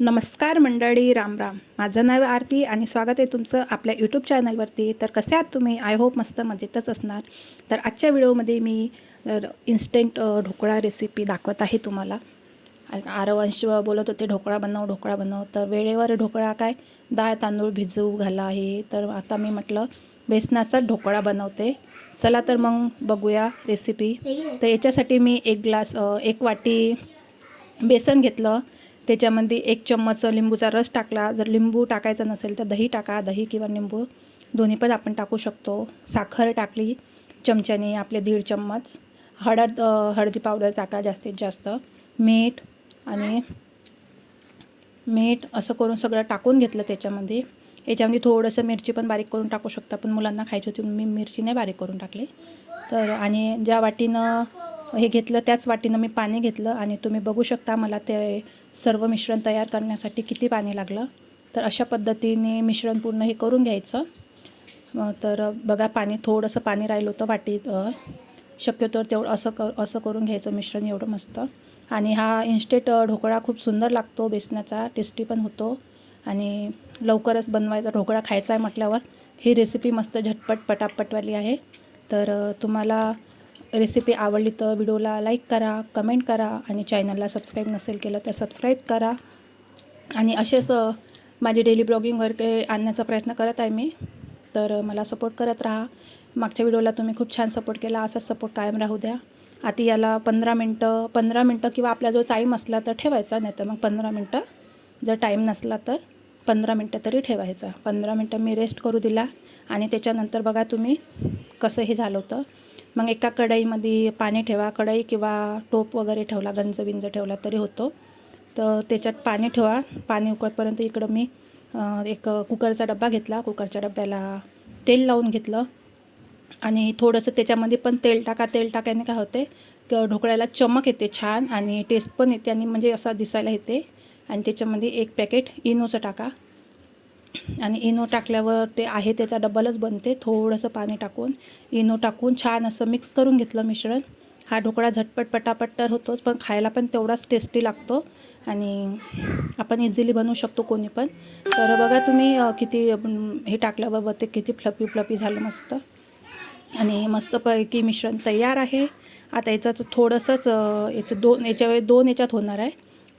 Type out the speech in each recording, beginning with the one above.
नमस्कार मंडळी, राम राम. माझं नाव आरती आणि स्वागत आहे तुमचं आपल्या यूट्यूब चॅनलवरती. तर कसे आहात तुम्ही? आय होप मस्त मजेतच असणार. तर आजच्या व्हिडिओमध्ये मी इन्स्टंट ढोकळा रेसिपी दाखवत आहे तुम्हाला. आरवंश बोलत होते ढोकळा बनव. तर वेळेवर ढोकळा काय डाळ तांदूळ भिजवू घाला आहे. तर आता मी म्हटलं बेसनाचा ढोकळा बनवते. चला तर मग बघूया रेसिपी. तर याच्यासाठी मी एक वाटी बेसन घेतलं. त्याच्यामध्ये 1 चम्मच लिंबूचा रस टाकला. जर लिंबू टाकायचं नसेल तर दही टाका. दही किंवा लिंबू दोन्ही पण आपण टाकू शकतो. साखर टाकली चमच्याने आपले 1.5 चम्मच. हळदी पावडर टाका जास्तीत जास्त. मीठ असं करून सगळं टाकून घेतलं त्याच्यामध्ये. याच्यामध्ये थोडंसं मिरची पण बारीक करून टाकू शकता, पण मुलांना खायची होती मी मिरची नाही बारीक करून टाकली. तर आणि ज्या वाटीनं हे घेतलं त्याच वाटीनं मी पाणी घेतलं आणि तुम्ही बघू शकता मला ते सर्व मिश्रण तयार करण्यासाठी किती पाणी लागलं. तर अशा पद्धतीने मिश्रण पूर्ण हे करून घ्यायचं. तर बघा थोडंसं पाणी राहिलं होतं वाटीत. शक्यतो तेवढं असं करून घ्यायचं मिश्रण एवढं मस्त. आणि हा इन्स्टंट ढोकळा खूप सुंदर लागतो, बेसनाचा, टेस्टी पण होतो आणि लवकरच बनवायचा ढोकळा खायचा आहे म्हटल्यावर ही रेसिपी मस्त झटपट पटापटवाली आहे. तर तुम्हाला रेसिपी आवडली तर व्हिडिओला लाईक करा, कमेंट करा आणि चॅनलला सबस्क्राईब नसेल केलं तर सबस्क्राईब करा. आणि असेच माझे डेली ब्लॉगिंगवर आणण्याचा प्रयत्न करत आहे मी. तर मला सपोर्ट करत राहा. मागच्या व्हिडिओला तुम्ही खूप छान सपोर्ट केला, असाच सपोर्ट कायम राहू द्या. आता याला 15 मिनटं किंवा आपला जो टाईम असला तर ठेवायचा, नाही तर मग 15 मिनटं. जर टाईम नसला तर 15 मिनटं तरी ठेवायचा. 15 मिनटं मी रेस्ट करू दिला आणि त्याच्यानंतर बघा तुम्ही कसं हे झालं होतं. मग एका कढईमध्ये पाणी ठेवा. कढई किंवा टोप वगैरे ठेवला, गंज ठेवला तरी होतो. तर त्याच्यात पाणी ठेवा. पाणी उकळपर्यंत इकडं मी एक कुकरचा डबा घेतला. कुकरच्या डब्याला तेल लावून घेतलं आणि थोडंसं त्याच्यामध्ये पण तेल टाका. तेल टाकायने काय होते, ढोकळ्याला चमक येते छान आणि टेस्ट पण येते आणि म्हणजे असा दिसायला येते. आणि त्याच्यामध्ये 1 पॅकेट इनोचं टाका. आणि इनो टाकल्यावर ते आहे त्याचा डबलच बनते. थोडंसं पाणी टाकून इनो टाकून छान असं मिक्स करून घेतलं मिश्रण. हा ढोकळा झटपट पटापट तर होतोच, पण खायला पण तेवढाच टेस्टी लागतो आणि आपण इझिली बनवू शकतो कोणी पण. तर बघा तुम्ही किती हे टाकल्याबरोबर ते किती फ्लफी झालं मस्त. आणि मस्तपैकी मिश्रण तयार आहे. आता याचं थोडंसंच दोन याच्यात होणार आहे.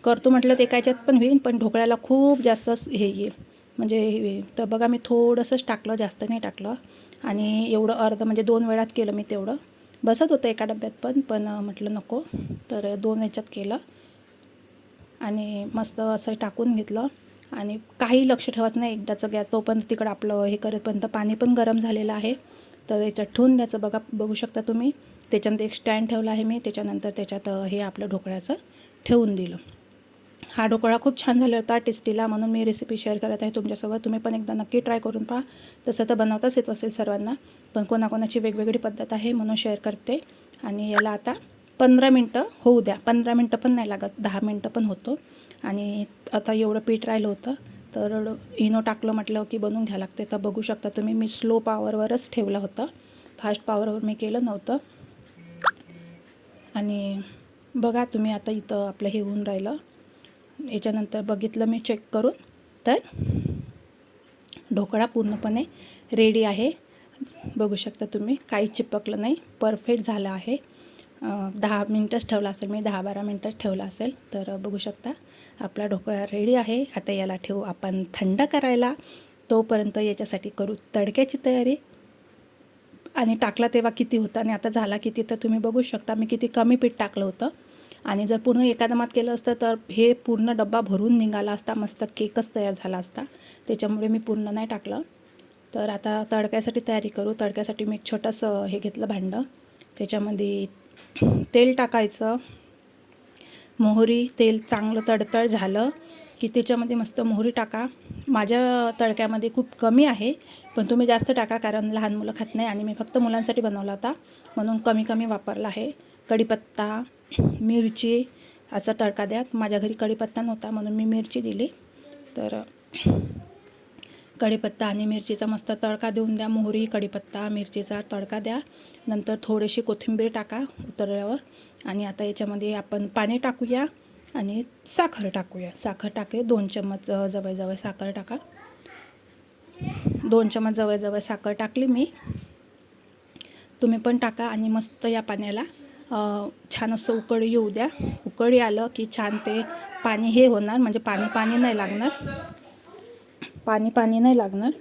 करतो म्हटलं ते एका याच्यात पण होईल, पण ढोकळ्याला खूप जास्त हे येईल म्हणजे. तर बघा मी थोडंसंच टाकलं, जास्त नाही टाकलं. आणि एवढं अर्ध म्हणजे 2 वेळात केलं मी तेवढं. बसत होतं एका डब्यात पण म्हटलं नको, तर 2 याच्यात केलं. आणि मस्त असं टाकून घेतलं आणि काही लक्ष ठेवायचं नाही. एकदाचं गॅस तोपर्यंत तिकडं आपलं हे करेपर्यंत पाणी पण गरम झालेलं आहे. तर याच्यात ठेवून द्यायचं. बघू शकता तुम्ही. त्याच्यामध्ये एक स्टँड ठेवला आहे मी. त्याच्यानंतर त्याच्यात हे आपलं ढोकळ्याचं ठेवून दिलं. हा ढोकळा खूप छान झाला होता टेस्टीला, म्हणून मी रेसिपी शेअर करत आहे तुमच्यासोबत. तुम्ही पण एकदा नक्की ट्राय करून पहा. तसं तर बनवताच येत असेल सर्वांना, पण कोणाकोणाची वेगवेगळी पद्धत आहे म्हणून शेअर करते. आणि याला आता 15 मिनटं होऊ द्या. 15 मिनटं पण नाही लागत, 10 मिनटं पण होतो. आणि आता एवढं पीठ राहिलं होतं, तर इनो टाकलं म्हटलं की बनवून घ्यावं लागते. तर बघू शकता तुम्ही मी स्लो पॉवरवरच ठेवलं होतं, फास्ट पॉवरवर मी केलं नव्हतं. आणि बघा तुम्ही आता इथं आपलं हे होऊन राहिलं. याच्यानंतर बघितलं मी चेक करून, तर ढोकळा पूर्णपणे रेडी आहे. बघू शकता तुम्ही, काही चिपकलं नाही, परफेक्ट झालं आहे. 10 मिनटंच ठेवला असेल मी, 10-12 मिनटंच ठेवला असेल. तर बघू शकता आपला ढोकळा रेडी आहे. आता याला ठेवू आपण थंड करायला. तोपर्यंत याच्यासाठी करू तडक्याची तयारी. आणि टाकला तेव्हा किती होता आणि आता झाला किती, तर तुम्ही बघू शकता मी किती कमी पीठ टाकलं होतं. आणि जर पूर्ण एकादमात केलं असतं तर हे पूर्ण डब्बा भरून निघाला असता, मस्त केकच तयार झाला असता. त्याच्यामुळे मी पूर्ण नाही टाकलं. तर आता तडक्यासाठी तयारी करू. तडक्यासाठी मी एक छोटंसं हे घेतलं भांडं. त्याच्यामध्ये तेल टाकायचं. मोहरी, तेल चांगलं तडतड झालं की त्याच्यामध्ये मस्त मोहरी टाका. माझ्या तडक्यामध्ये खूप कमी आहे, पण तुम्ही जास्त टाका, कारण लहान मुलं खात नाही आणि मी फक्त मुलांसाठी बनवला होता म्हणून कमी वापरला आहे. कढीपत्ता, मिरची असा तडका द्या. माझ्या घरी कढीपत्ता नव्हता म्हणून मी मिरची दिली. तर कढीपत्ता आणि मिरचीचा मस्त तडका देऊन द्या. मोहरी, कढीपत्ता, मिरचीचा तडका द्या. नंतर थोडीशी कोथिंबीर टाका उतरल्यावर. आणि आता याच्यामध्ये आपण पाणी टाकूया आणि साखर टाकूया. साखर टाके 2 चम्मच जवळ साखर टाका. 2 चम्मच जवळ साखर टाकली मी. तुम्ही पण टाका आणि मस्त या पाण्याला छान असं उकळी येऊ द्या. उकळी आलं की छान ते पाणी हे होणार, म्हणजे पाणी नाही लागणार. पाणी नाही लागणार.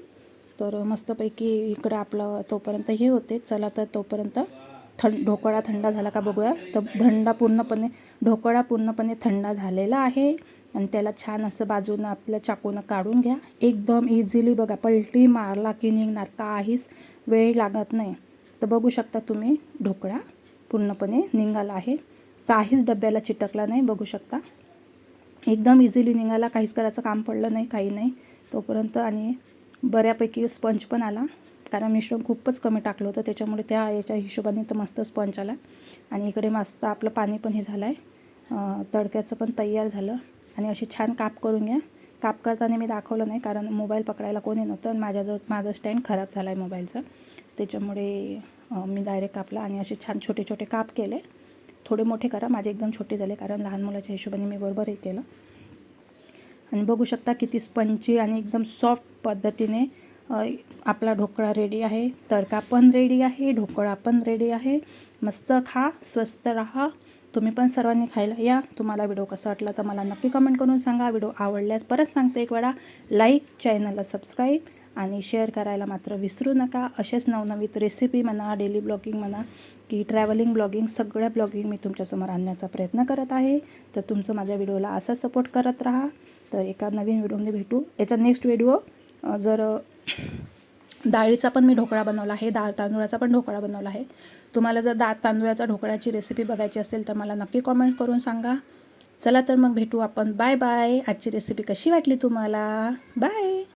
तर मस्तपैकी इकडं आपलं तोपर्यंत हे होते. चला तर तोपर्यंत ढोकळा थंड झाला का बघूया. तर ढोकळा पूर्णपणे थंड झालेला आहे आणि त्याला छान असं बाजूनं आपल्या चाकूनं काढून घ्या. एकदम इझिली बघा, पलटी मारला की निघणार, काहीच वेळ लागत नाही. तर बघू शकता तुम्ही ढोकळा पूर्णपणे निघाला आहे, काहीच डब्याला चिटकला नाही. बघू शकता एकदम इझिली निघाला, काहीच करायचं काम पडलं नाही, काही नाही तोपर्यंत. आणि बऱ्यापैकी स्पंज पण आला, कारण मिश्रण खूपच कमी टाकलं होतं त्याच्यामुळे त्या याच्या हिशोबाने तर मस्त स्पंज आला. आणि इकडे मस्त आपलं पाणी पण हे झालं आहे, तडक्याचं पण तयार झालं. आणि असे छान काप करून घ्या. काप करताना मी दाखवलं नाही कारण मोबाईल पकडायला कोणी नव्हतं आणि माझ्याजवळ माझं स्टँड खराब झाला आहे मोबाईलचं, त्याच्यामुळे मी डायरेक्ट कापला आणि असे छान छोटे छोटे काप केले. थोडे मोठे करा, माझे एकदम छोटे झाले कारण लहान मुलाच्या हिशोबाने मी बरोबर हे केलं. आणि बघू शकता किती स्पंची आणि एकदम सॉफ्ट पद्धतीने आपला ढोकळा रेडी आहे. तडका पण रेडी आहे, ढोकळा पण रेडी आहे. मस्त खा, स्वस्त राहा. तुम्ही पण सर्वांनी खायला या. तुम्हाला व्हिडिओ कसा वाटला तर मला नक्की कमेंट करून सांगा. व्हिडिओ आवडल्यास परत सांगते एक वेळा लाईक, चॅनलला सबस्क्राईब आणि शेअर करायला मात्र विसरू नका. असेच नवनवीन रेसिपी म्हणा, डेली ब्लॉगिंग म्हणा की ट्रॅव्हलिंग ब्लॉगिंग, सगळ्या ब्लॉगिंग मी तुमच्यासमोर आणण्याचा प्रयत्न करत आहे. तर तुमचं माझ्या व्हिडिओला असा सपोर्ट करत राहा. तर एका नवीन व्हिडिओमध्ये भेटू. याचा नेक्स्ट व्हिडिओ जर डाळीचा पण मी ढोकळा बनवला आहे, डाळ तांदूळाचा पण ढोकळा बनवला आहे. तुम्हाला जर डाळ तांदूळाचा ढोकळ्याची रेसिपी बघायची असेल तर मला नक्की कॉमेंट करून सांगा. चला तर मग भेटू आपण. Bye bye. आजची रेसिपी कशी वाटली तुम्हाला? बाय.